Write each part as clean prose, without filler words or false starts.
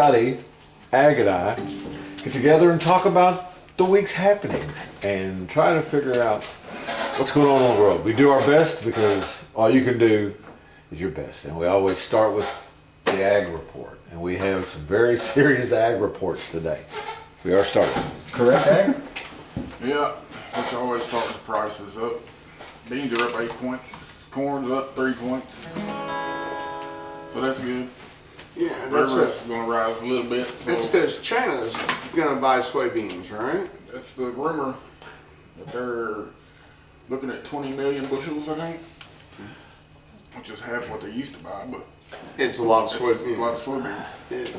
Scotty, Ag, and I get together and talk about the week's happenings and try to figure out what's going on in the world. We do our best because all you can do is your best. And we always start with the Ag report. And we have some very serious Ag reports today. We are starting. Correct, Ag? Yeah, which always starts the prices up. Beans are up 8 points. Corn's up 3 points. So that's good. Yeah, that's River's going to rise a little bit. So that's because China's going to buy soybeans, right? that's the rumor that they're looking at 20 million bushels, I think, which is half what they used to buy, but It's a lot of it's soybeans. a lot of soybeans.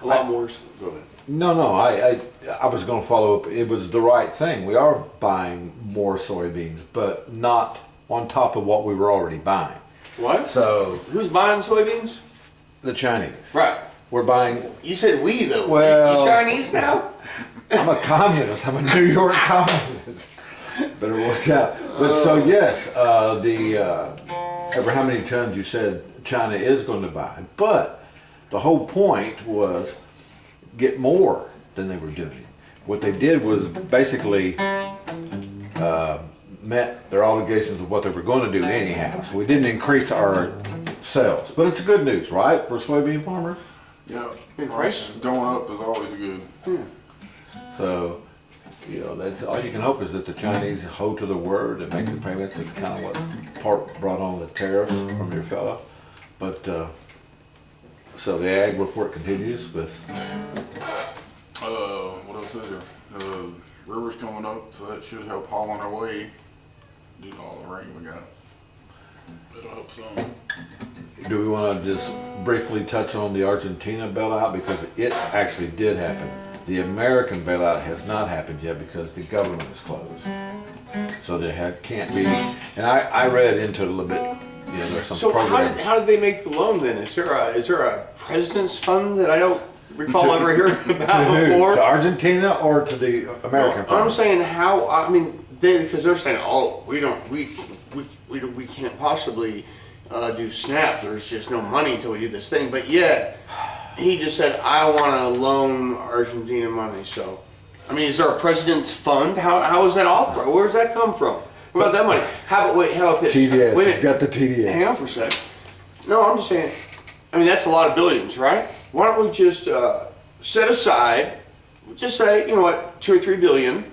A lot more. Go ahead. No, I was going to follow up. It was the right thing. We are buying more soybeans, but not on top of what we were already buying. What? So Who's buying soybeans? the Chinese. Right. We're buying. You said we, though. Well- You Chinese now? I'm a communist. I'm a New York communist. Better watch out. But so yes, ever how many tons you said China is going to buy, but the whole point was get more than they were doing. What they did was basically met their obligations of what they were going to do anyhow. So we didn't increase our sales, but it's good news, right, for soybean farmers. Yeah, And prices going up is always good. So, you know, that's all you can hope is that the Chinese hold to their word and make the payments. That's kind of what part brought on the tariffs from your fellow. But so the Ag report continues with. What else is there? River's coming up, so that should help haul on our way due to all the rain we got. It'll help some. Do we want to just briefly touch on the Argentina bailout because it actually did happen? The American bailout has not happened yet because the government is closed. So there can't be. And I read into it a little bit. You know, there's some So programs. how did they make the loan then? Is there a president's fund that I don't recall ever hearing about To who? before? To Argentina or to the American I'm farmers? saying how. I mean, because they're saying, oh, we can't possibly do SNAP. There's just no money until we do this thing. But yet, he just said, I want to loan Argentina money. So, I mean, is there a president's fund? How is that authorized? Where does that come from? What about that money? How about this? TDS. Wait a He's got the TDS. Hang on for a sec. No, I'm just saying, I mean, that's a lot of billions, right? Why don't we just set aside, just say, you know what, 2 or 3 billion.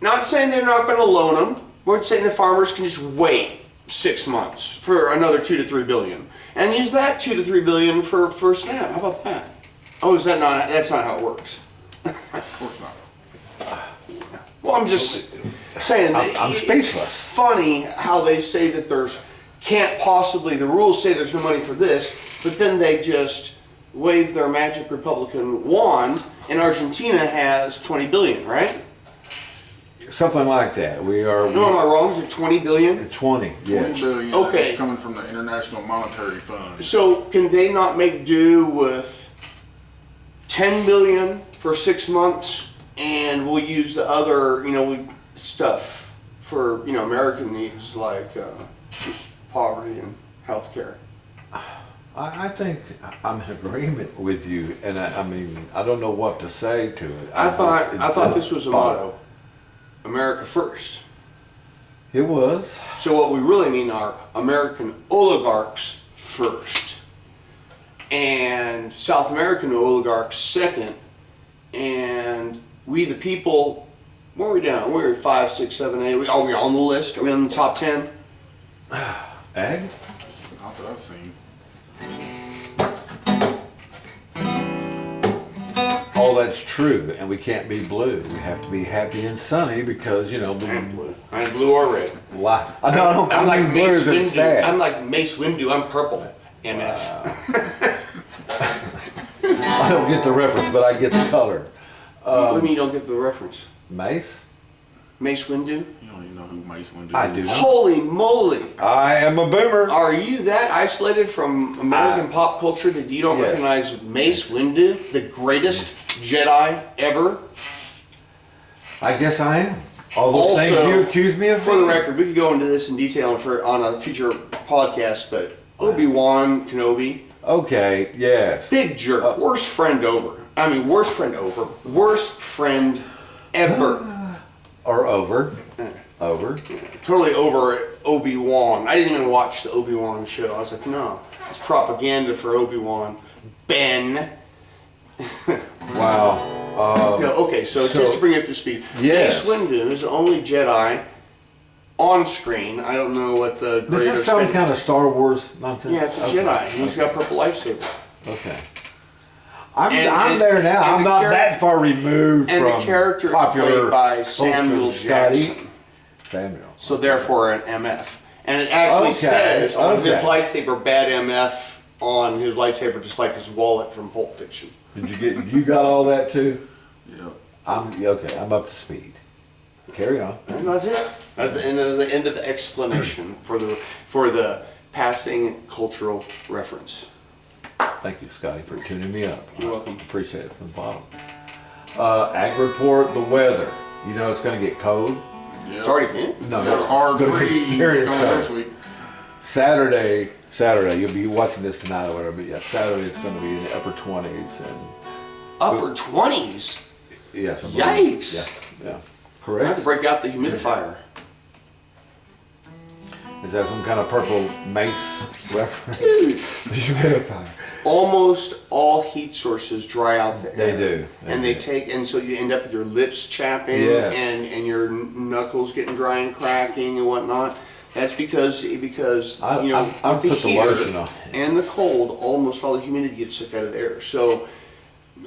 Not saying they're not going to loan them. We're saying the farmers can just wait 6 months for another 2 to 3 billion. And use that 2 to 3 billion for SNAP. How about that? Oh, is that not, that's not how it works. Of course not. Well, I'm just saying, I'm it's speechless. funny how they say that the rules say there's no money for this, but then they just wave their magic Republican wand, and Argentina has 20 billion, right? Something like that. We are No, am I wrong? Is it 20 billion? 20. 20 Yes. billion Okay. is coming from the International Monetary Fund. So can they not make do with 10 billion for 6 months, and we'll use the other, stuff for, American needs like poverty and healthcare? I think I'm in agreement with you, and I mean I don't know what to say to it. I thought it's this was a spot- motto: America first. It was. So what we really mean are American oligarchs first, and South American oligarchs second, and we the people. Where are we down? We're at 5, 6, 7, 8. Are we on the list? Are we on the top 10? Ag? Not that I've seen. All that's true, and we can't be blue. We have to be happy and sunny because I ain't the blue. I ain't blue or red. why? I don't. I'm I like mean, blue Mace isn't Windu. sad. I'm like Mace Windu. I'm purple. MF. I don't get the reference, but I get the color. What do you mean you don't get the reference? Mace? Mace Windu? You don't even know who Mace Windu is. I do. Holy moly! I am a boomer. Are you that isolated from American pop culture that you don't Yes. recognize Mace Windu, the greatest Jedi ever? I guess I am. All those things Also, you accuse me of. For the being. record, we could go into this in detail on a future podcast, but Obi-Wan Kenobi, Okay, yes. Big jerk. Worst friend over. I mean, worst friend over. Worst friend ever. Or over. Over. Totally over Obi-Wan. I didn't even watch the Obi-Wan show. I was like, no, it's propaganda for Obi-Wan. Ben. Wow. No, okay, so just to bring you up to speed. Yes. Mace Windu is the only Jedi on screen. I don't know what the This greater is some spin- kind of Star Wars nonsense? Yeah, it's a Jedi. And he's got a purple lightsaber. Okay. I'm And- there now. and I'm the not char- that far removed And from the character is popular played by culture. Samuel Scotty. Jackson. Samuel. So therefore an MF. And it actually Okay, says on his okay. lightsaber, bad MF on his lightsaber, just like his wallet from Pulp Fiction. You got all that too? Yeah. I'm up to speed. Carry on. And that's it. That's the end of the explanation for the passing cultural reference. Thank you, Scotty, for tuning me up. You're welcome. Appreciate it from the bottom. Ag report, the weather. You know it's going to get cold. Yeah. It's already been. No, Got a hard gonna get freeze serious coming cold. next week. Saturday, you'll be watching this tonight or whatever, but yeah, Saturday it's going to be in the upper 20s. And Upper 20s. yes, I believe. Yikes. Yeah, I have correct. to break out the humidifier. Is that some kind of purple mace reference? Dude. The humidifier. Almost all heat sources dry out the They air. do. And they take, and so you end up with your lips chapping Yes. and your knuckles getting dry and cracking and whatnot. That's because you know, I with the put the heater lotion on. and the cold, almost all the humidity gets sucked out of the air. So,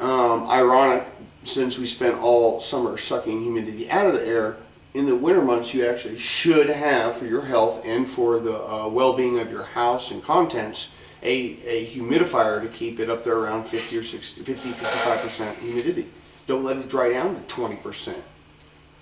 ironic, since we spent all summer sucking humidity out of the air, in the winter months you actually should have, for your health and for the well-being of your house and contents, a humidifier to keep it up there around 50 or 60, 50, 55% humidity. Don't let it dry down to 20%.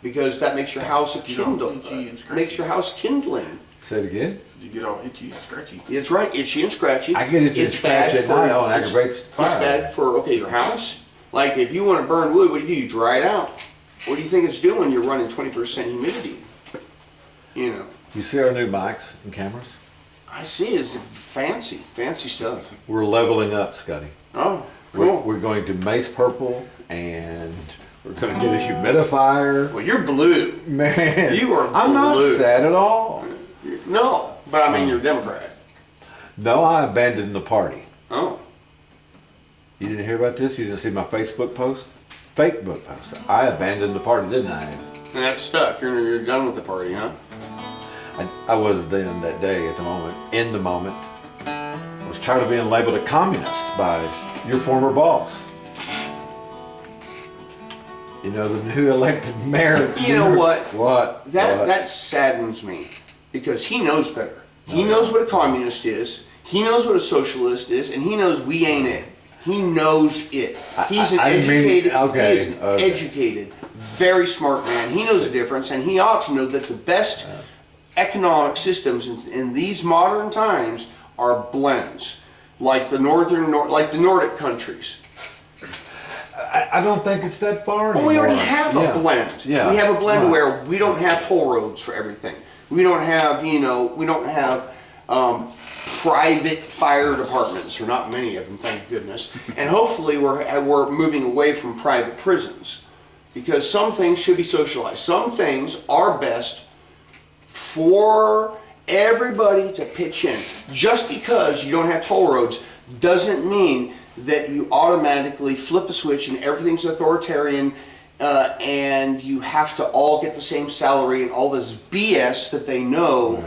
Because that makes your house You know, kindle, itchy and scratchy. makes your house kindling. Say it again. You get all itchy and scratchy. It's right, itchy and scratchy. I get itchy and It's scratchy bad at for- night. Oh, it it's- aggravates fire. It's bad for, okay, your house. Like if you want to burn wood, what do? You dry it out. What do you think it's doing? You're running 20% humidity. You know. You see our new mics and cameras? I see, it's fancy stuff. We're leveling up, Scotty. Oh, We're, cool. we're going to mace purple and we're going to get a humidifier. Well, you're blue. Man, You are I'm not blue. sad at all. No, but I mean you're a Democrat. No, I abandoned the party. Oh. You didn't hear about this? You didn't see my Facebook post? Facebook post. I abandoned the party, didn't I? And that's stuck. You're done with the party, huh? I was then that day at the moment, in the moment. I was tired of being labeled a communist by your former boss. You know, the new elected mayor. You know what? What? That saddens me because he knows better. He knows what a communist is. He knows what a socialist is, and he knows we ain't it. He knows it. He's an I didn't mean- educated, okay, he is an okay. educated, very smart man. He knows the difference, and he ought to know that the best economic systems in these modern times are blends, like the like the Nordic countries. I don't think it's that far anymore. Well, we already have a Yeah. blend. Yeah. We have a blend Right. where we don't have toll roads for everything. We don't have, we don't have private fire departments, or not many of them, thank goodness. And hopefully we're moving away from private prisons, because some things should be socialized. Some things are best for everybody to pitch in. Just because you don't have toll roads doesn't mean that you automatically flip a switch and everything's authoritarian and you have to all get the same salary, and all this BS that they know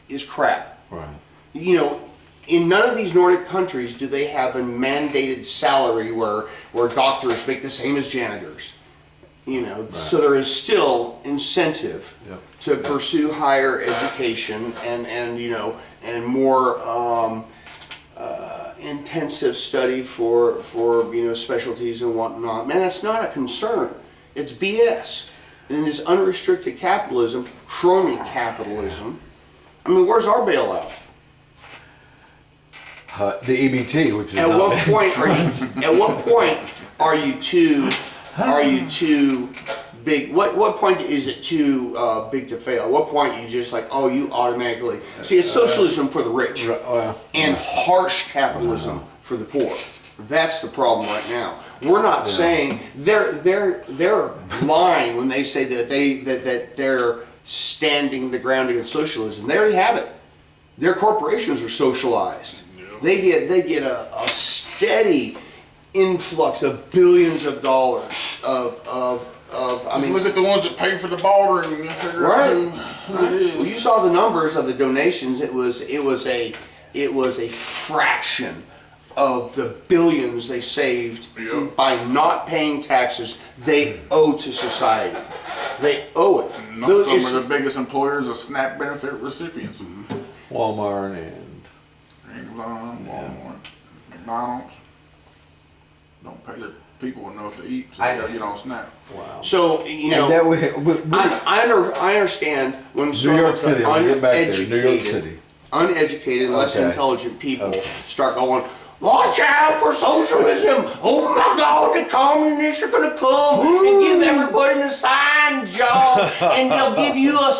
is crap. Right. You know, in none of these Nordic countries do they have a mandated salary where doctors make the same as janitors. You know, so there is still incentive to pursue higher education and more intensive study for specialties and whatnot. Man, that's not a concern. It's BS. And in this unrestricted capitalism, crony capitalism, I mean, where's our bailout? The EBT, which is At not what bad. point are you? At what point are you too? Are you too big? What point is it too big to fail? At what point are you just like, oh, you automatically see? It's socialism for the rich Well, and harsh capitalism for the poor. That's the problem right now. We're not saying they're lying when they say that they're standing the ground against socialism. They already have it. Their corporations are socialized. They get a steady influx of billions of dollars of I mean, look at the ones that pay for the ballroom and you figure out who it is. Well, you saw the numbers of the donations. It was a fraction of the billions they saved by not paying taxes they owe to society. They owe it. Some of the biggest employers are SNAP benefit recipients. Walmart and Amazon, Walmart, McDonald's don't pay their people enough to eat, so they gotta get on SNAP. wow. So you know, I understand when New York City. I'll get back there. New York City. Uneducated, less intelligent people start going, watch out for socialism. Oh my God, the communists are going to come and give everybody the sign job, and they'll give you a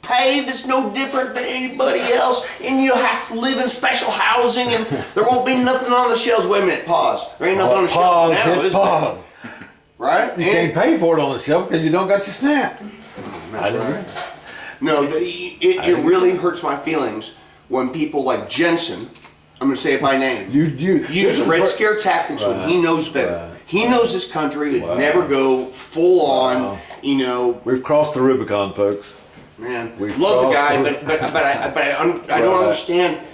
pay that's no different than anybody else, and you'll have to live in special housing, and there won't be nothing on the shelves. Wait a minute, pause. There ain't nothing on the shelves now, is there? Right? You can't pay for it on the shelf because you don't got your SNAP. That's right. No, it really hurts my feelings when people like Jensen, I'm going to say it by name, use Red Scare tactics when he knows better. He knows this country would never go full on, you know. We've crossed the Rubicon, folks. Man, love the guy, but I don't understand.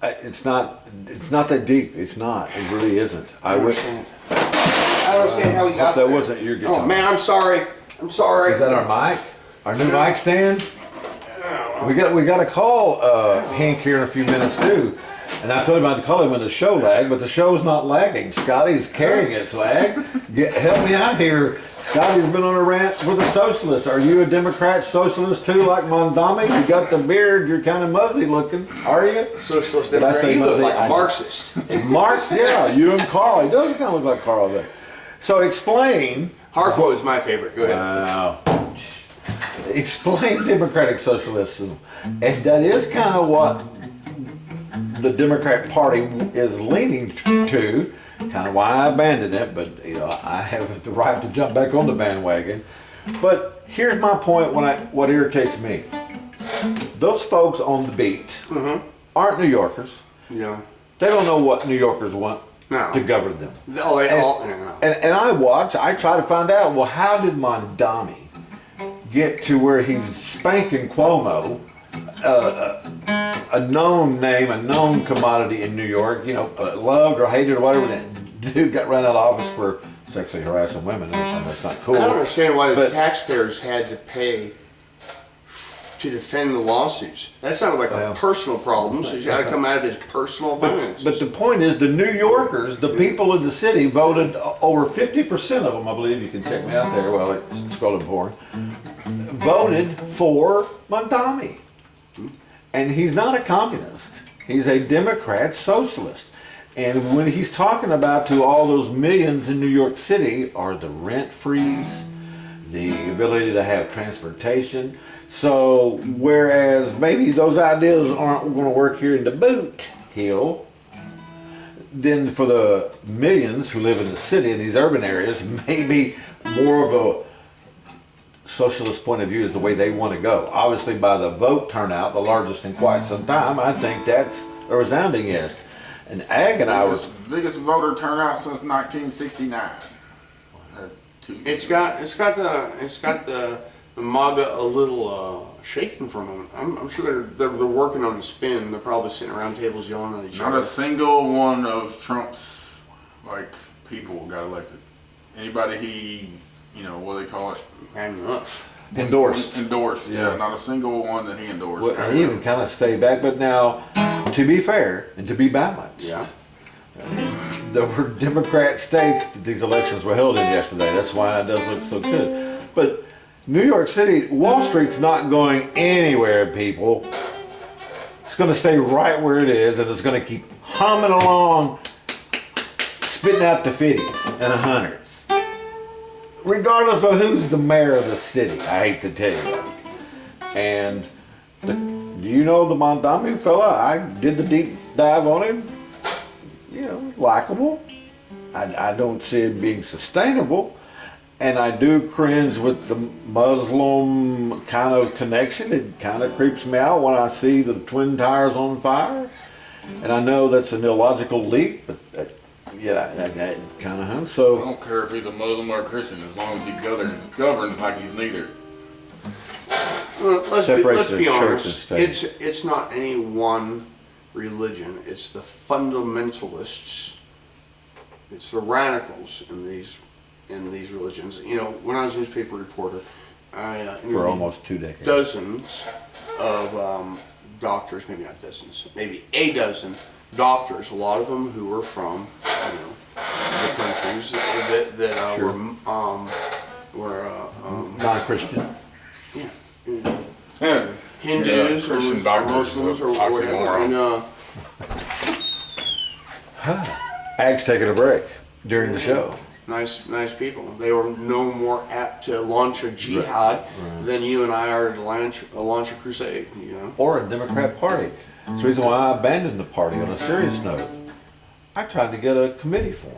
It's not that deep. It's not. It really isn't. I understand how he got that there. wasn't your guitar. Oh man, I'm sorry. Is that our mic? Our new mic stand? We got to call Hank here in a few minutes too. And I told him I'd call him when the show lagged, but the show's not lagging. Scotty's carrying its lag. Help me out here. Scotty's been on a rant with the socialists. Are you a Democrat socialist too, like Mondami? You got the beard. You're kind of muzzy looking. Are you? Socialist Democrat. You look like a Marxist. Marx? Yeah. You and Carl. He does kind of look like Carl there. So explain. Harpo is my favorite. Go ahead. Wow. Explain democratic socialism, and that is kind of what the Democrat Party is leaning to. Kind of why I abandoned it, but you know I have the right to jump back on the bandwagon. But here's my point: what irritates me, those folks on the beat aren't New Yorkers. Yeah, they don't know what New Yorkers want to govern them. No, and I try to find out. Well, how did Mondami get to where he's spanking Cuomo, a known name, a known commodity in New York, you know, loved or hated or whatever. That dude got run out of office for sexually harassing women, and that's not cool. I don't understand why the taxpayers had to pay to defend the lawsuits. That sounded like a personal problem, so you got to come out of his personal finances. But the point is, the New Yorkers, the people of the city, voted over 50% of them, I believe. You can check me out there while it's scrolling porn. Voted for Mondami. And he's not a communist. He's a Democrat socialist. And when he's talking about to all those millions in New York City are the rent freeze, the ability to have transportation. So whereas maybe those ideas aren't going to work here in the Boot Hill, then for the millions who live in the city in these urban areas, maybe more of a socialist point of view is the way they want to go. Obviously, by the vote turnout, the largest in quite some time, I think that's a resounding yes. And Ag and I was biggest voter turnout since 1969. It's got the MAGA a little shaken from them. I'm sure they're working on the spin. They're probably sitting around tables yelling at each other. Not a single one of Trump's people got elected. Anybody he, what do they call it? Endorsed. Endorsed, yeah. Not a single one that he endorsed. Well, and he even kind of stayed back. But now, to be fair and to be balanced, there were Democrat states that these elections were held in yesterday. That's why it does look so good. But New York City, Wall Street's not going anywhere, people. It's going to stay right where it is, and it's going to keep humming along, spitting out the 50s and 100s. Regardless of who's the mayor of the city, I hate to tell you that. And do you know the Mondami fella? I did the deep dive on him. likable. I don't see it being sustainable. And I do cringe with the Muslim kind of connection. It kind of creeps me out when I see the Twin Towers on fire. And I know that's an illogical leap, but that kind of I so. don't care if he's a Muslim or a Christian, as long as he governs like he's neither. Well, let's Separates be the church honest. and state. It's not any one religion. It's the fundamentalists. It's the radicals in these religions. When I was a newspaper reporter, I For interviewed almost 2 decades. dozens of doctors, maybe not dozens, maybe a dozen doctors. A lot of them who were from the countries that Sure. were Non-Christian. Yeah. Hindus Christian or doctors, Muslims or oxymoron. whatever. Ag's taking a break during the show. Nice people. They were no more apt to launch a jihad than you and I are to launch a crusade. Or a Democrat Party. That's the reason why I abandoned the party on a serious note. I tried to get a committee formed.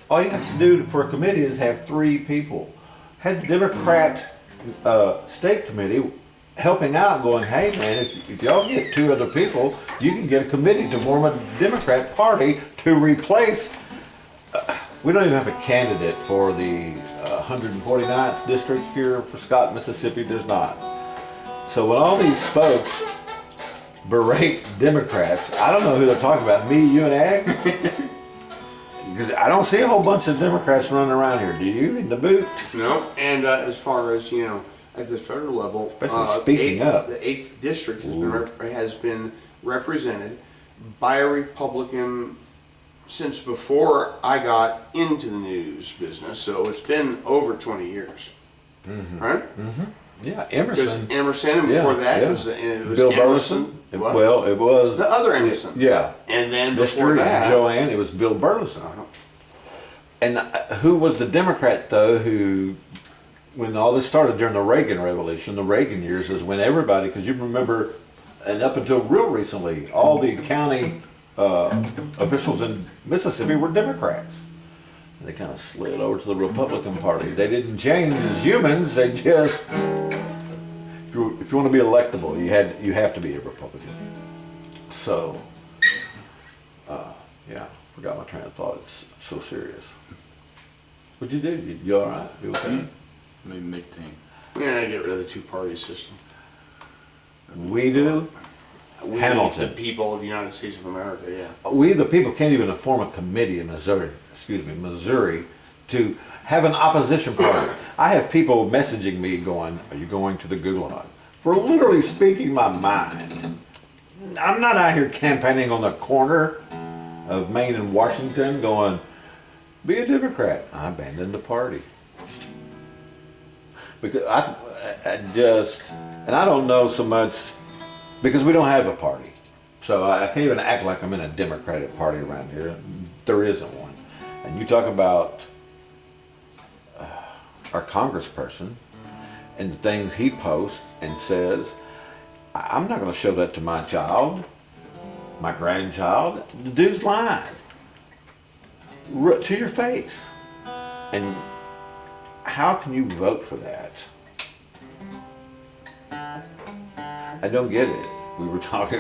All you have to do for a committee is have 3 people. Had the Democrat state committee helping out, going, hey man, if y'all get 2 other people, you can get a committee to form a Democrat Party to replace. We don't even have a candidate for the 149th district here for Scott, Mississippi. There's not. So when all these folks berate Democrats, I don't know who they're talking about. Me, you, and Ag? Because I don't see a whole bunch of Democrats running around here. Do you? In the boot? No. And as far as at the federal level, Especially speaking up. the 8th district has been represented by a Republican since before I got into the news business. So it's been over 20 years, right? Yeah, Because Emerson. Emerson, and before that it was Bill Emerson. Burleson. What? Well, it was the other Emerson. Yeah. And then before Mr. that, Joanne, it was Bill Burleson. And who was the Democrat, though, who, when all this started during the Reagan Revolution, the Reagan years, is when everybody, because you remember, and up until real recently, all the county officials in Mississippi were Democrats. And they kind of slid over to the Republican Party. They didn't change as humans, they just, if you want to be electable, you have to be a Republican. So, forgot my train of thought. It's so serious. What'd you do? You all right? You okay? Need nicotine. yeah, get rid of the 2-party system. We do. We, Hamilton. the people of the United States of America, yeah. We, the people, can't even form a committee in Missouri, to have an opposition party. I have people messaging me going, are you going to the Google Hunt? For literally speaking my mind. I'm not out here campaigning on the corner of Maine and Washington going, be a Democrat. I abandoned the party. Because I just, and I don't know so much, because we don't have a party. So I can't even act like I'm in a Democratic party around here. There isn't one. And you talk about our congressperson and the things he posts and says, I'm not going to show that to my child, my grandchild. The dude's lying to your face. And how can you vote for that? I don't get it. We were talking,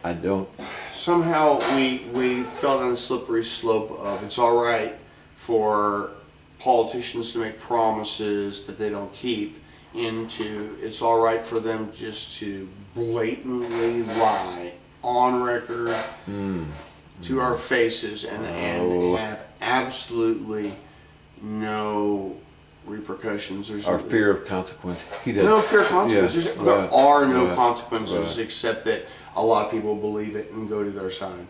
I don't. Somehow we fell down the slippery slope of it's all right for politicians to make promises that they don't keep, into it's all right for them just to blatantly lie on record to our faces and have absolutely no repercussions. There's Our fear of consequence. He does. no fear of consequences. Yeah, There are no right, consequences right. except that a lot of people believe it and go to their side.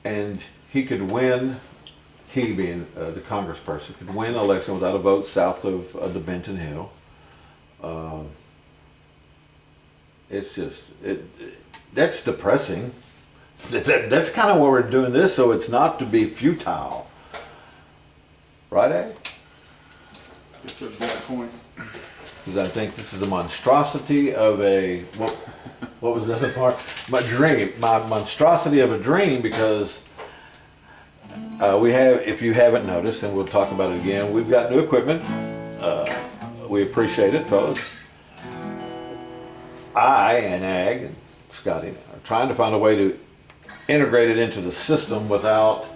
And he could win, he being the congressperson, could win an election without a vote south of the Benton Hill. It's just, that's depressing. That's kind of why we're doing this, so it's not to be futile. Right, Ed? It's a good point. because I think this is a monstrosity of a, what was the other part? My dream, my monstrosity of a dream, because we have, if you haven't noticed, and we'll talk about it again, we've got new equipment. We appreciate it, fellas. I and Ag and Scotty are trying to find a way to integrate it into the system without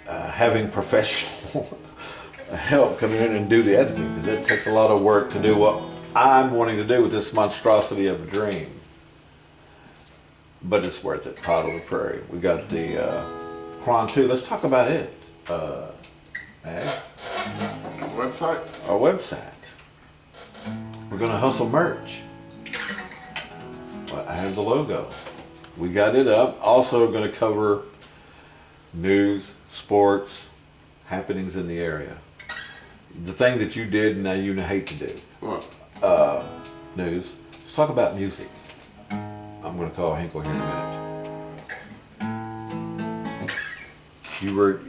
having professional help come in and do the editing, because it takes a lot of work to do what I'm wanting to do with this monstrosity of a dream. But it's worth it. Pod on the Prairie. We got the Cron 2. Let's talk about it. Ag? Website? Our website. We're gonna hustle merch. I have the logo. We got it up. Also going to cover news, sports, happenings in the area. The thing that you did and now you hate to do. What? News. Let's talk about music. I'm going to call Hinkle here in a minute. You were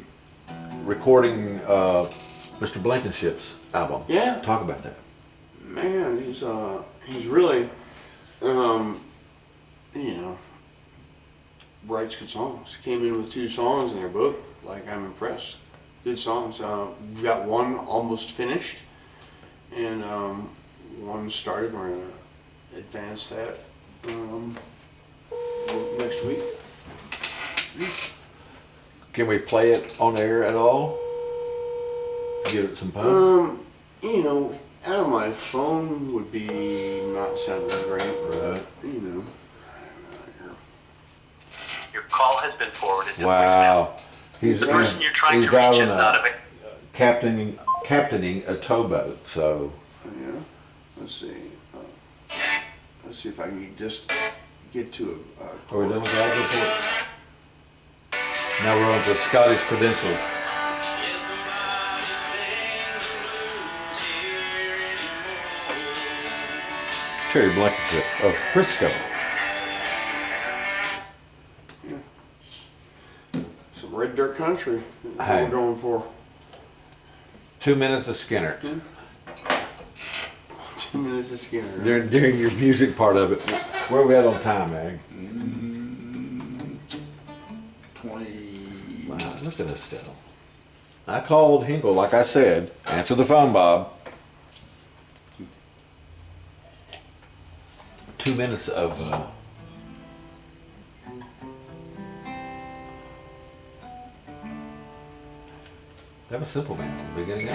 recording Mr. Blankenship's album. Yeah. Talk about that. Man, he's really, writes good songs. Came in with 2 songs and they're both, like, I'm impressed. Good songs. We've got one almost finished and one started. We're going to advance that next week. Can we play it on air at all? Give it some pub? Out of my phone would be not sounding great, Right. Your call has been forwarded to voicemail. Wow. The person you're trying he's to reach driving is not available. captaining a towboat, so Yeah. Let's see. Let's see if I can just get to a. are we done with the ag report? Now we're on to Scottish credentials. Terry Blankenship of Frisco. Some red dirt country. That's Hey. what we're going for. 2 minutes of Skinner. 2 minutes of Skinner. During your music part of it, where are we at on time, Ag? 20. Wow, look at us still. I called Hinkle, like I said. Answer the phone, Bob. 2 minutes of that was simple, man. At the beginning of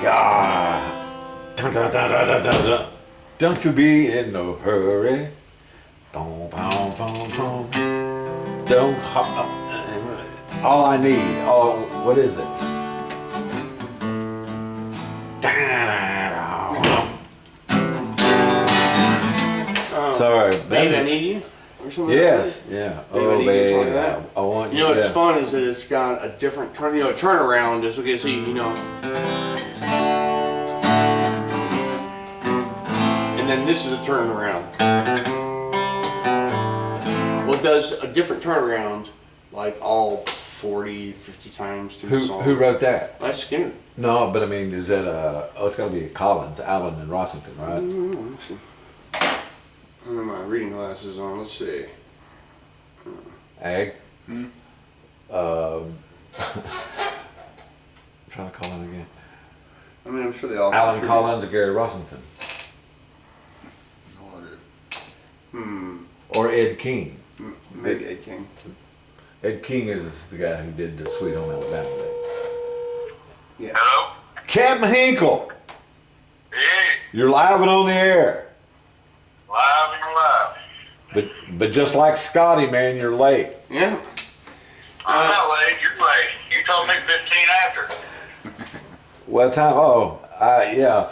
God. Dun, dun, dun, dun, dun, dun, dun. Don't you be in no hurry. Boom, boom, boom, boom. Don't. All I need. What is it? Sorry. Baby, I need you. Or something Yes. like that. Yeah. Baby, I need you, something like that. I want you. You know what's yeah. fun is that it's got a different turn. Turnaround is okay. So and then this is a turnaround. Well, it does a different turnaround, like all 40, 50 times through the song. Who wrote that? That's Skinner. No, but I mean, is that it's got to be Collins, Allen, and Rossington, right? Let's see. I have my reading glasses on. Let's see. Ag. I'm trying to call him again. I mean, I'm sure they all. Alan contribute. Collins or Gary Rossington, No idea. or Ed King. Maybe Ed King. Ed King is the guy who did the Sweet Home Alabama thing. Yeah. Hello? Captain Hinkle, Hey, you're live and on the air. live and live. But just like Scotty, man, you're late. Yeah. I'm not late, you're late. You told me 15 after. What time? Oh, yeah.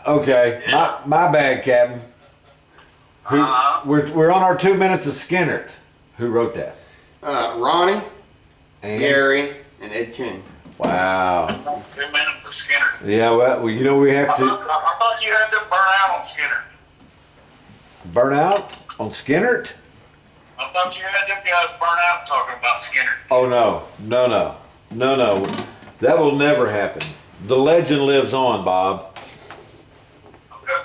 Okay, Yeah. my bad, Captain. We're on our 2 minutes of Skinner. Who wrote that? Ronnie, And Gary, and Ed King. Wow. 2 minutes for Skinner. Yeah, well, you know, we have I to thought you had them burn out on Skinner. burn out on Skinnert. I thought you had them guys burn out talking about Skinner. Oh, no. That will never happen. The legend lives on, Bob. Okay.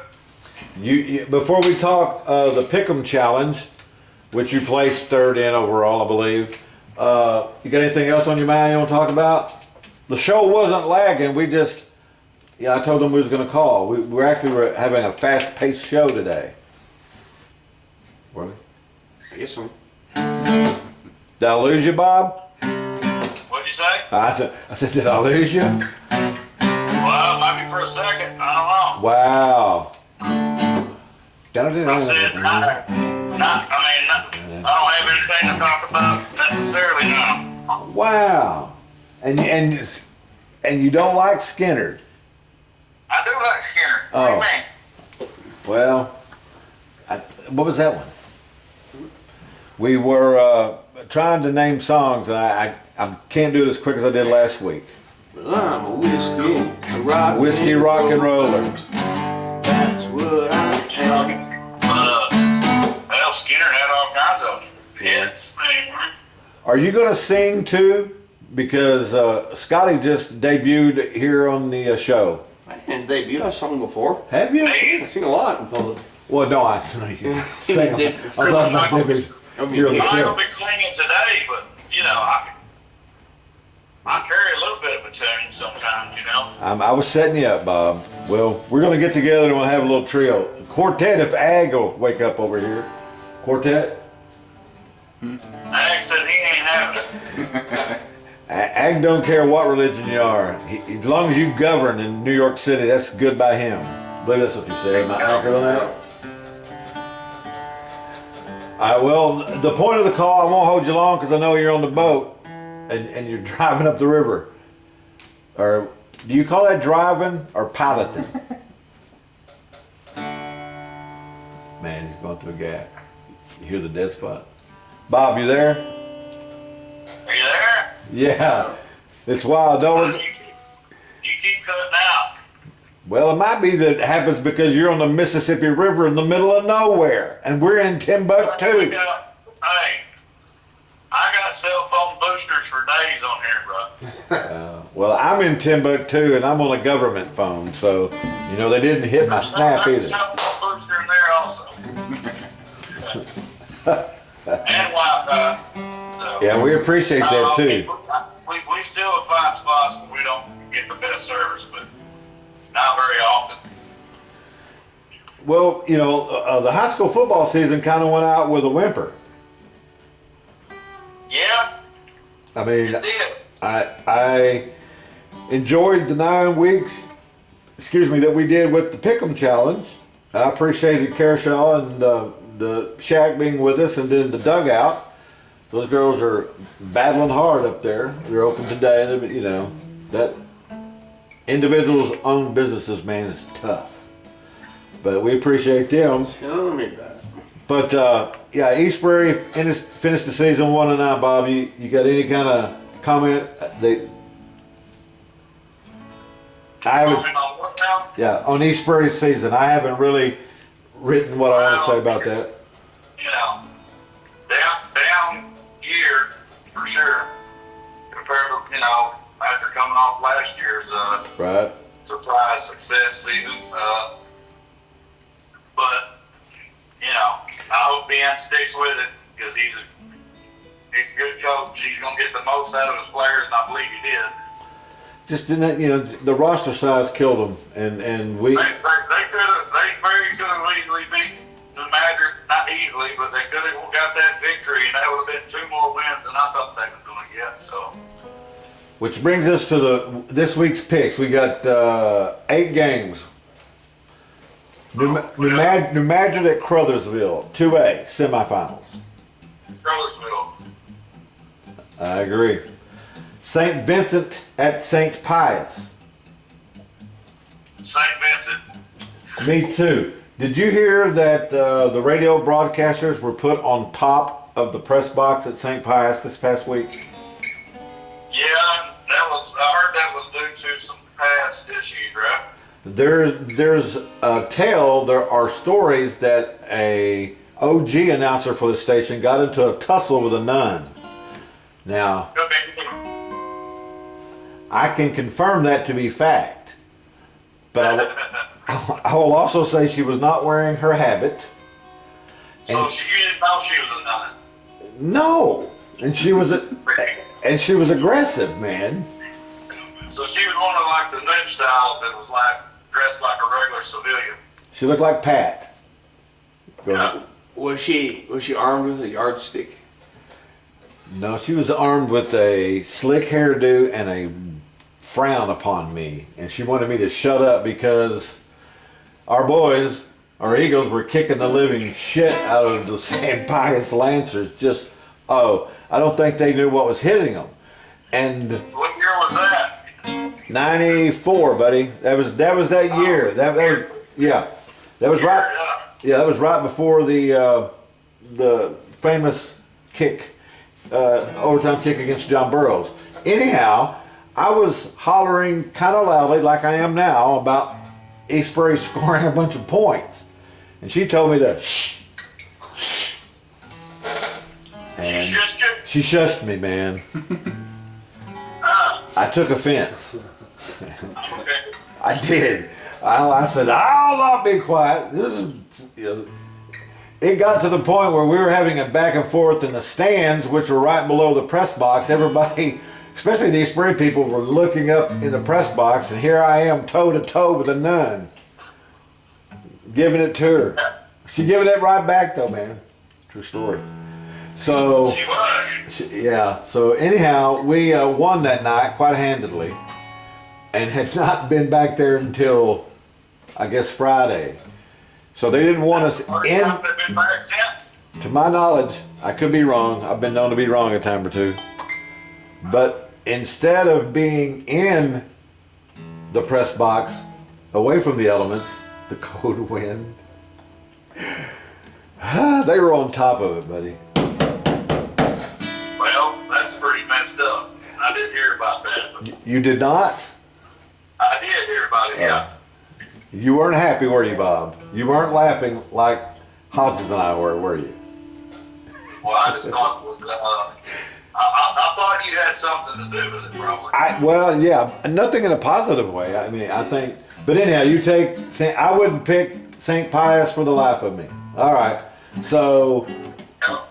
You before we talk the Pick'em Challenge, which you placed third in overall, I believe. You got anything else on your mind you want to talk about? The show wasn't lagging. I told them we was going to call. We're actually having a fast-paced show today. Were we? Yes, sir. Did I lose you, Bob? What'd you say? I said, did I lose you? Well, maybe for a second. I don't know. Wow. I said, I don't have anything to talk about necessarily now. Wow. And you don't like Skinner. I do like Skinner. Oh. What do you mean? Well, what was that one? We were trying to name songs, and I can't do it as quick as I did last week. Well, I'm a whiskey Rock and roller. That's what I am. Well, Skinner had all kinds of hits. Are you going to sing too? Because Scotty just debuted here on the show. I didn't debut. I've sung before. Have you? I sing a lot in public. Well, no, I you sing. I'm talking about Debbie here on the I'm not show. gonna be singing today, but you know, I carry a little bit of a tune sometimes, you know. I was setting you up, Bob. Well, we're going to get together and we'll have a little trio. Quartet, if Ag will wake up over here. Quartet? Ag said he ain't having it. Ag don't care what religion you are. As long as you govern in New York City, that's good by him. I believe that's what you said. Am I accurate on that? All right, well, the point of the call, I won't hold you long because I know you're on the boat and you're driving up the river. Or do you call that driving or piloting? Man, he's going through a gap. You hear the dead spot? Bob, you there? Are you there? Yeah. It's wild, don't it? You keep cutting out. Well, it might be that it happens because you're on the Mississippi River in the middle of nowhere, and we're in Timbuktu. Hey, I got cell phone boosters for days on here, bro. Well, I'm in Timbuktu, and I'm on a government phone, so, you know, they didn't hit my snap There's a either. cell phone booster in there also. And Wi-Fi. So, Yeah, we appreciate that, too. We still find spots where we don't get the best service, but not very often. Well, you know, the high school football season kind of went out with a whimper. Yeah, I mean, it did. I enjoyed the 9 weeks, that we did with the Pick'em Challenge. I appreciated Kershaw and the Shack being with us, and then the dugout. Those girls are battling hard up there. They're open today. You know, that individuals own businesses, man, is tough. But we appreciate them. Tell me about it. But yeah, East Prairie finished the season 1-9. Bob, you got any kind of comment? I haven't. Comment on what now? Yeah, on East Prairie's season, I haven't really written what I want to say about that. You know, down year for sure. Compared to, you know, after coming off last year's Right. surprise success season. But you know, I hope Ben sticks with it because he's a good coach. He's gonna get the most out of his players, and I believe he did. Just didn't, you know, the roster size killed them, and we. They very could have easily beat the Magic, not easily, but they could have got that victory, and that would have been 2 more wins than I thought they was going to get. So, Which brings us to this week's picks. We got 8 games. New Madrid at Crothersville, 2A semifinals. Crothersville. I agree. St. Vincent at St. Pius. St. Vincent. Me too. Did you hear that the radio broadcasters were put on top of the press box at St. Pius this past week? Yeah, I heard to some past issues, right? There's a tale, there are stories that a OG announcer for the station got into a tussle with a nun. Now, Could be. I can confirm that to be fact, but I will also say she was not wearing her habit. So you didn't know she was a nun? No, and she was aggressive, man. So she was one of like the new styles that was like dressed like a regular civilian. She looked like Pat. Go ahead. Was she armed with a yardstick? No, she was armed with a slick hairdo and a frown upon me, and she wanted me to shut up because our boys, our Eagles, were kicking the living shit out of the St. Pius Lancers. I don't think they knew what was hitting them. And What year was that? 94, buddy. That was that year. That was right. Yeah, that was right before the famous kick, overtime kick against John Burroughs. Anyhow, I was hollering kind of loudly, like I am now, about East Prairie scoring a bunch of points, and she told me to shh. And She shushed you? she shushed me, man. I took offense. Okay. I did. I said, I'll not be quiet. This is, it got to the point where we were having a back and forth in the stands, which were right below the press box. Everybody, especially these Prairie people, were looking up in the press box, and here I am toe to toe with a nun, giving it to her. She giving it right back though, man. True story. So, She was. yeah. So anyhow, we won that night quite handedly, and had not been back there until, I guess, Friday. So they didn't want us First in. time they've been back since. To my knowledge, I could be wrong. I've been known to be wrong a time or two. But instead of being in the press box, away from the elements, the cold wind, they were on top of it, buddy. Well, that's pretty messed up. I didn't hear about that. But You did not? I did hear about it, yeah. You weren't happy, were you, Bob? You weren't laughing like Hodges and I were you? Well, I just thought it was, I thought you had something to do with it, probably. Well, yeah, nothing in a positive way. I mean, I think, but anyhow, I wouldn't pick St. Pius for the life of me. All right, so Yeah.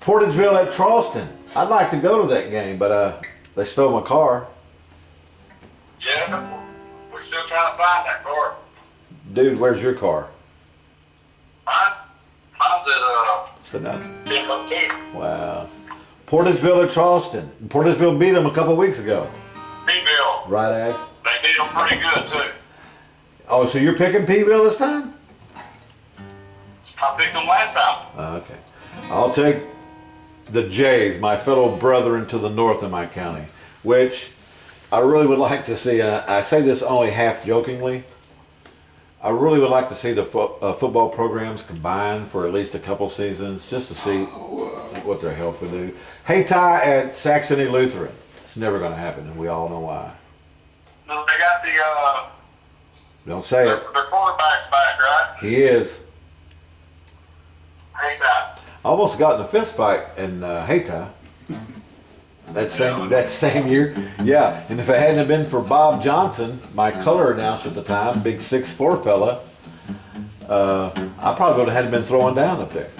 Portageville at Charleston. I'd like to go to that game, but they stole my car. Yeah, we're still trying to find that car. Dude, where's your car? Mine's at, So no. Timbuktu. Wow. Portageville at Charleston. Portageville beat them a couple weeks ago. P-Bill. Right, Ag? They did them pretty good, too. Oh, so you're picking P-Ville this time? I picked them last time. Okay. I'll take the Jays, my fellow brethren to the north of my county, which I really would like to see. I say this only half jokingly. I really would like to see the football programs combined for at least a couple seasons, just to see what their health would do. Hey, Ty at Saxony Lutheran. It's never going to happen, and we all know why. No, they got Don't say their it. quarterback's back, right? He is. Hey, Ty. Almost got in a fist fight in Hayti that same year. Yeah, and if it hadn't have been for Bob Johnson, my color announcer at the time, big 6'4" fella, I probably would have had been throwing down up there.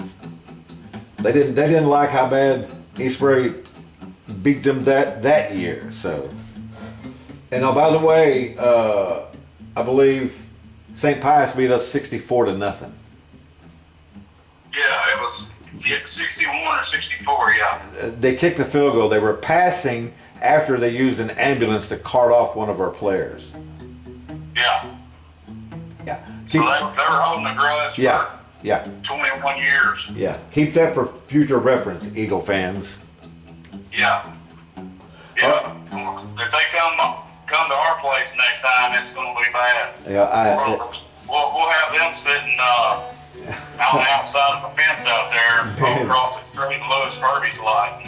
They didn't like how bad East Prairie beat them that year. So, and oh, by the way, I believe St. Pius beat us 64-0. Yeah, it was 61 or 64, yeah. They kicked a field goal. They were passing after they used an ambulance to cart off one of our players. Yeah. Yeah. So they were holding a grudge Yeah. for Yeah. 21 years. Yeah. Keep that for future reference, Eagle fans. Yeah. Yeah. If they come to our place next time, it's going to be bad. Yeah. We'll have them sitting on the outside of the fence out there across the street in Lewis Furby's lot.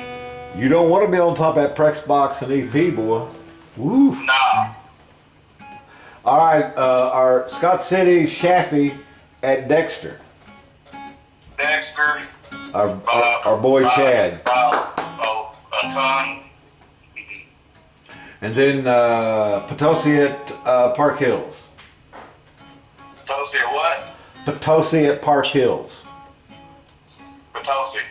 You don't want to be on top of that press box and EP, boy. Woo. Nah. All right, our Scott City Shaffy at Dexter. Dexter. Our boy Chad. A ton. And then Potosi at Park Hills. Potosi or what? Potosi at Park Hills. Potosi.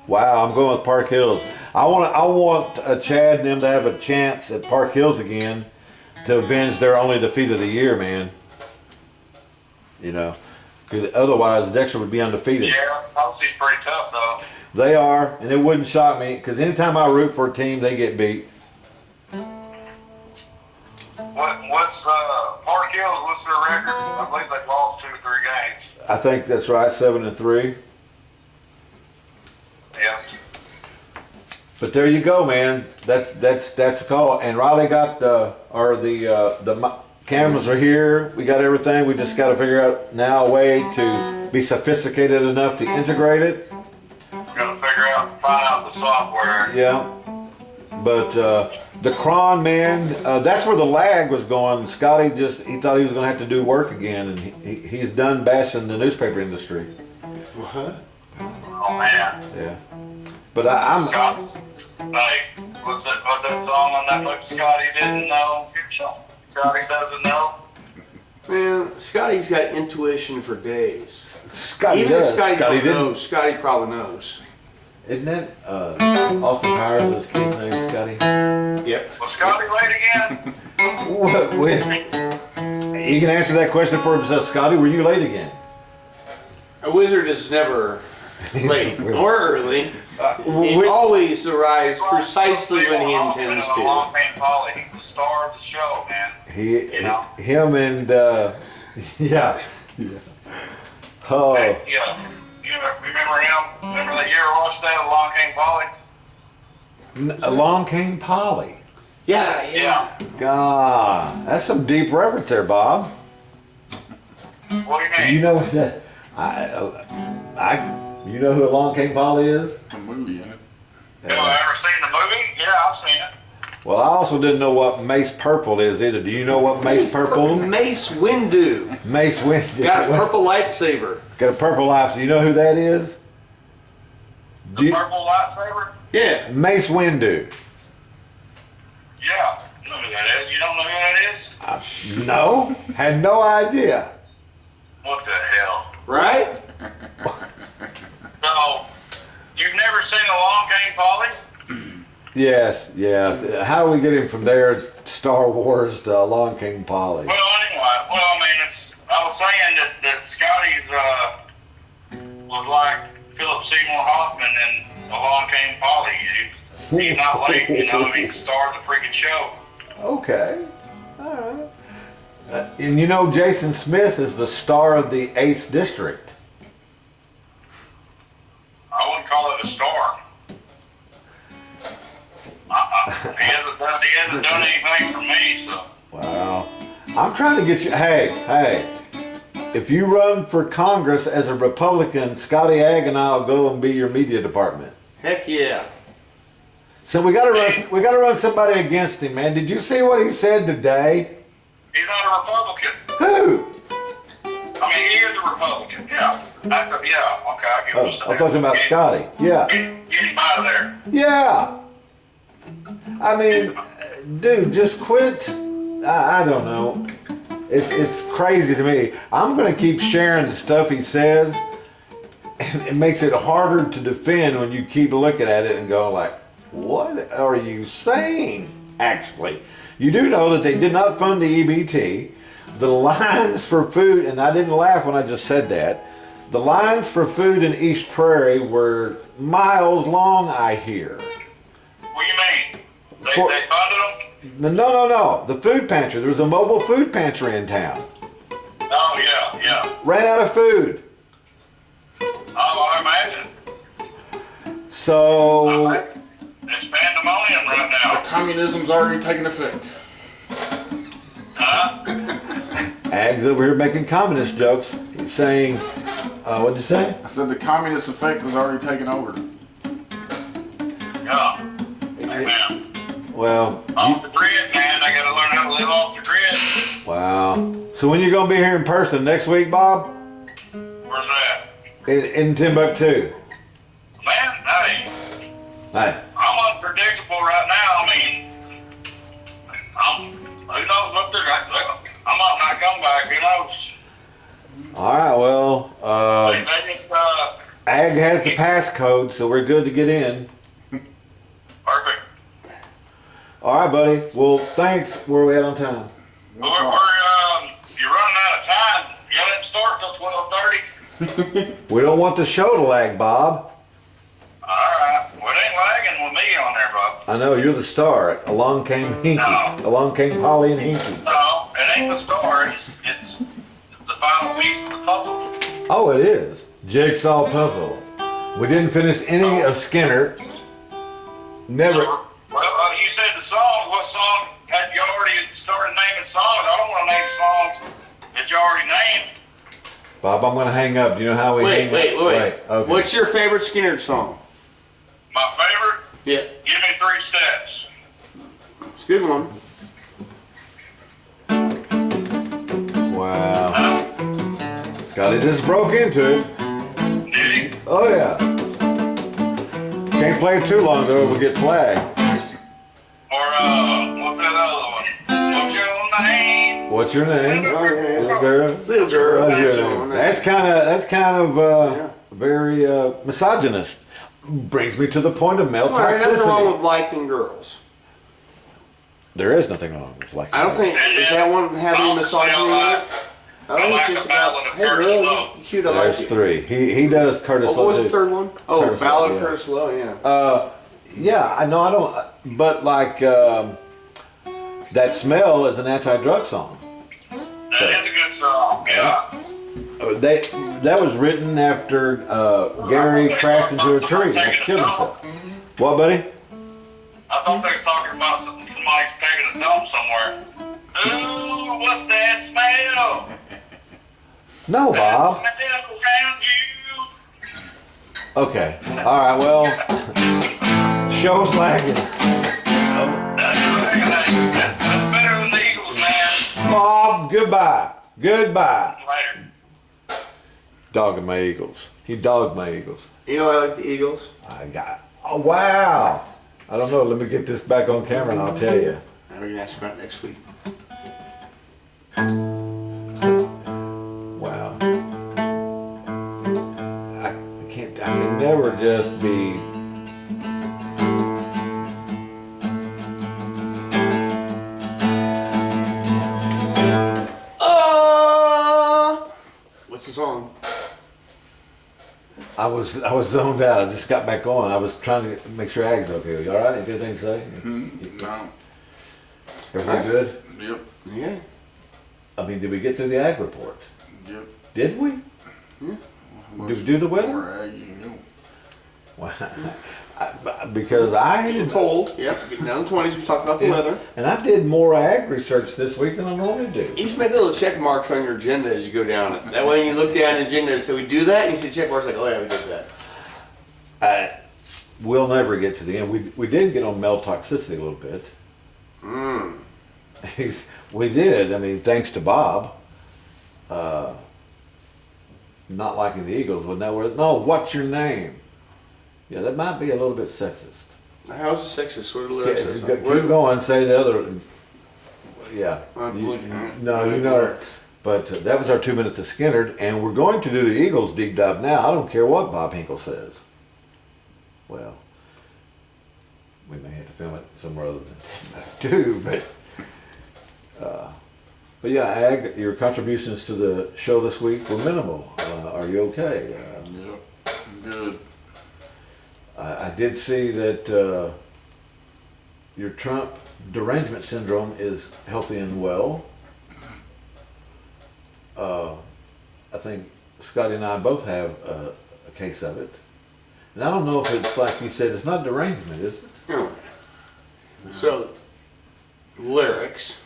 Wow, I'm going with Park Hills. I want Chad and them to have a chance at Park Hills again to avenge their only defeat of the year, man. You know, because otherwise Dexter would be undefeated. Yeah, Potosi's pretty tough though. They are, and it wouldn't shock me because anytime I root for a team, they get beat. What's Park Hills? What's their record? I believe they've lost 2 or 3 games. I think that's right, 7-3. Yeah. But there you go, man. That's a call. And Riley got the cameras are here. We got everything. We just got to figure out now a way to be sophisticated enough to integrate it. Got to find out the software. Yeah. But the cron, man, that's where the lag was going. Scotty he thought he was going to have to do work again, and he's done bashing the newspaper industry. What? Oh man. Yeah. But I'm. Hey, what's that song on that book? Scotty didn't know. Scotty doesn't know. Man, Scotty's got intuition for days. Scotty Even does. if Scotty Scotty don't didn't. know, Scotty probably knows. Isn't that Austin Powers' his kid's name, Scotty? Yep. Was Scotty late again? What? You can answer that question for himself, Scotty. Were you late again? A wizard is never late or early. He we- always arrives precisely when he intends to. Long Man Polly, he's the star of the show, man. Him and yeah. Oh, Hey, yeah. You remember him? Remember that year I watched that Along Came Polly? Along Came Polly. Yeah. God, that's some deep reference there, Bob. What do you mean? You know what that? You know who Along Came Polly is? A movie in it. Have I ever seen the movie? Yeah, I've seen it. Well, I also didn't know what Mace Purple is either. Do you know what Mace Purple? Mace Windu. Mace Windu. Got a purple lightsaber. Got a purple lightsaber. You know who that is? The purple lightsaber? Yeah. Mace Windu. Yeah. You know who that is? You don't know who that is? No, had no idea. What the hell? Right? So, you've never seen Along Came Polly? Yes, yeah. How do we get him from there, Star Wars, to Along Came Polly? Well, anyway, I was saying that Scotty's was like Philip Seymour Hoffman and Along Came Polly. He's not late, he's the star of the freaking show. Okay, all right. And you know Jason Smith is the star of the 8th District. I wouldn't call it a star. He hasn't done anything for me, so. Wow. I'm trying to get you, hey, if you run for Congress as a Republican, Scotty Ag and I'll go and be your media department. Heck yeah. So we gotta run somebody against him, man. Did you see what he said today? He's not a Republican. Who? I mean, he is a Republican, yeah. Okay, I get what you're saying. I'm talking about Scotty. Yeah. Get him out of there. Yeah. I mean, dude, just quit. I don't know. It's crazy to me. I'm going to keep sharing the stuff he says, and it makes it harder to defend when you keep looking at it and go like, what are you saying, actually? You do know that they did not fund the EBT. The lines for food, and I didn't laugh when I just said that, the lines for food in East Prairie were miles long, I hear. What do you mean? They funded them? No. The food pantry. There was a mobile food pantry in town. Oh, yeah. Ran out of food. Oh, I imagine. So, It's pandemonium right now. Communism's already taken effect. Huh? Ag's over here making communist jokes. He's saying, what'd you say? I said the communist effect has already taken over. Yeah. Amen. Well, Off the grid, man. I gotta learn how to live off the grid. Wow. So when you gonna be here in person next week, Bob? Where's that? In Timbuktu. Man, hey, Hey. I'm unpredictable right now. I mean, who knows what they're going to do. I might not come back. Who knows? All right. Well, They just, Ag has the passcode, so we're good to get in. perfect. All right, buddy. Well, thanks. Where are we at on time? You're running out of time. You didn't start till 12:30. We don't want the show to lag, Bob. All right. Well, it ain't lagging with me on there, Bob. I know you're the star. Along came Hinky. No. Along came Polly and Hinky. No, it ain't the star. It's the final piece of the puzzle. Oh, it is. Jigsaw puzzle. We didn't finish any of Skinner. Never. Well, you said the songs. What song had you already started naming songs? I don't want to name songs that you already named. Bob, I'm gonna hang up. Do you know how we hang Wait. up? Okay. What's your favorite Skinner song? My favorite? Yeah, Give me 3 steps. it's a good one. Wow. Huh? Scotty just broke into it. Did he? Oh yeah. Can't play it too long though, we'll get flagged. Or, what's that other one? What's your name? What's your name? Oh, yeah, yeah. Little girl. Little girl. What's That's your the name? one. That's kind of Yeah. very misogynist. Brings me to the point of male All right, nothing wrong toxicity. with liking girls. There is nothing wrong with like I don't think, is that one having misogyny in it? I think it's just about, hey girl, you're cute, I like There's you. 3. He does Curtis Oh, what was Lowe, the too. third one? Oh, Curtis Ballad Lowe, of yeah. Curtis Lowe, yeah. Yeah, I know. I don't. But like that smell is an anti-drug song. That is a good song. Yeah. That was written after Gary crashed into a tree and killed himself. What, buddy? I thought they was talking about somebody's taking a dump somewhere. Ooh, what's that smell? No, Bob. That smell around you. Okay. All right. Well, show's lagging. That's better than the Eagles, man. Bob, goodbye. Goodbye. Later. Dogging my Eagles. He dogged my Eagles. You know I like the Eagles? I got. Oh wow. I don't know. Let me get this back on camera and I'll tell you. Now we're gonna ask about it next week. Wow. I can't. I can never just be. What's the song? I was zoned out. I just got back on. I was trying to make sure Ag's okay. You all right? Any good thing to say? No. Everything good? Yep. Yeah. I mean, did we get through the ag report? Yep. Did we? Did we do the weather? More ag, you know. Wow. Because I Getting cold. Yep. Getting down in the 20s. We talked about the weather. and I did more ag research this week than I normally do. You just make little check marks on your agenda as you go down it. That way, when you look down the agenda and say we do that, and you see check marks like, oh yeah, we did that. We'll never get to the end. We did get on male toxicity a little bit. We did. I mean, thanks to Bob. Not liking the Eagles. Well, no, what's your name? Yeah, that might be a little bit sexist. How's it sexist? What are the lyrics? Keep going. Say the other. Yeah. I'm looking at it. No, you know. But that was our 2 minutes of Skinner, and we're going to do the Eagles deep dive now. I don't care what Bob Hinkle says. Well, we may have to film it somewhere other than do, but yeah, Ag, your contributions to the show this week were minimal. Are you okay? Yep. Good. I did see that your Trump derangement syndrome is healthy and well. I think Scotty and I both have a case of it. And I don't know if it's like you said, it's not derangement, is it? No. So, lyrics.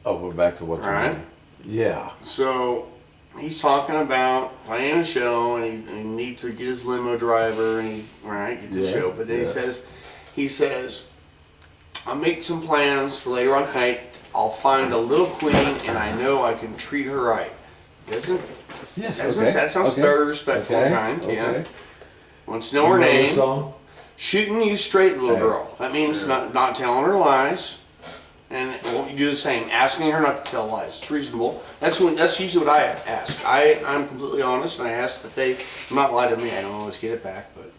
Oh, we're back to what you Right. mean. Yeah. So, he's talking about playing a show, and he needs to get his limo driver, and he gets the Yeah, show. But then yeah. he says, I'll make some plans for later on tonight. I'll find a little queen and I know I can treat her right. Doesn't Yes, Doesn't okay. that sounds okay. very respectful and Okay, kind, yeah. okay. Wants to know her You know the name. song? Shooting you straight, little Hey. girl. That means not telling her lies. And won't you do the same? Asking her not to tell lies. It's reasonable. That's usually what I ask. I'm completely honest, and I ask that they not lie to me. I don't always get it back, but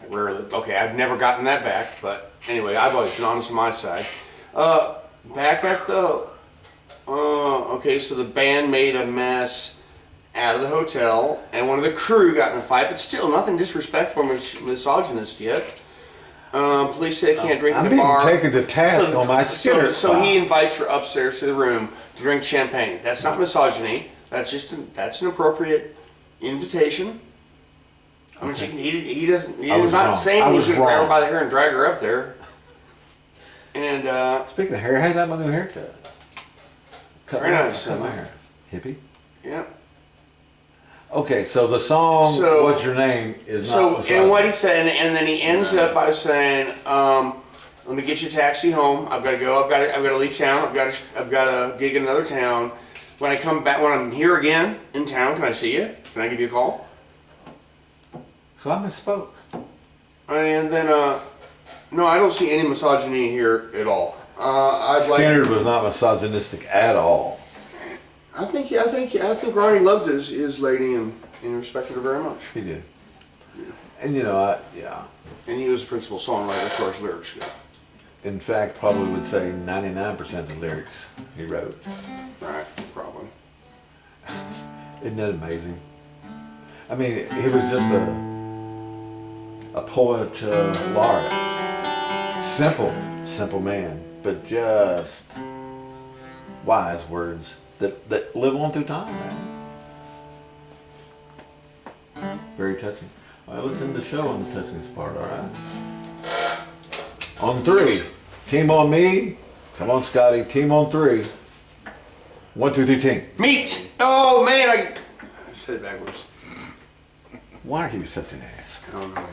I rarely. Okay, I've never gotten that back, but anyway, I've always been honest on my side. Back at the. Okay, so the band made a mess out of the hotel, and one of the crew got in a fight, but still nothing disrespectful or misogynist yet. Police say they can't drink I'm in the being bar. taken to task on my Skinner So he file. invites her upstairs to the room to drink champagne. That's not misogyny. That's just that's an appropriate invitation. I mean, he doesn't. I was He's not wrong. saying I he's was going to grab her wrong. by the hair and drag her up there. And Speaking of hair, how's that my new haircut? Cut Very my- nice, Cut my huh? hair. Hippie. yeah. Okay, so the song So- "What's Your Name" is So not. and what he said, and then he ends up by saying, "Let me get you a taxi home. I've got to go. I've got to leave town. I've got a gig in another town. When I come back, when I'm here again in town, can I see you? Can I give you a call?" So I misspoke. And then, no, I don't see any misogyny here at all. I'd like. Skinner was not misogynistic at all. I think Ronnie loved his lady and respected her very much. He did. And you know, And he was the principal songwriter as far as lyrics go. in fact, probably would say 99% of the lyrics he wrote. Right, probably. Isn't that amazing? I mean, he was just a poet laureate. Simple man, but just wise words that live on through time, man. Very touching. All right, let's end the show on the touching part, all right? On three. Team on me. Come on, Scotty. Team on three. 1, 2, 3, team. Meat! Oh man, I said it backwards. Why are you such an ass? I don't know.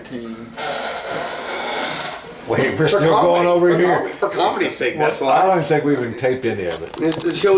18. Wait, we're For still comedy- going over for here. comedy- For comedy's sake, that's I why. don't even think we even taped any of it. The show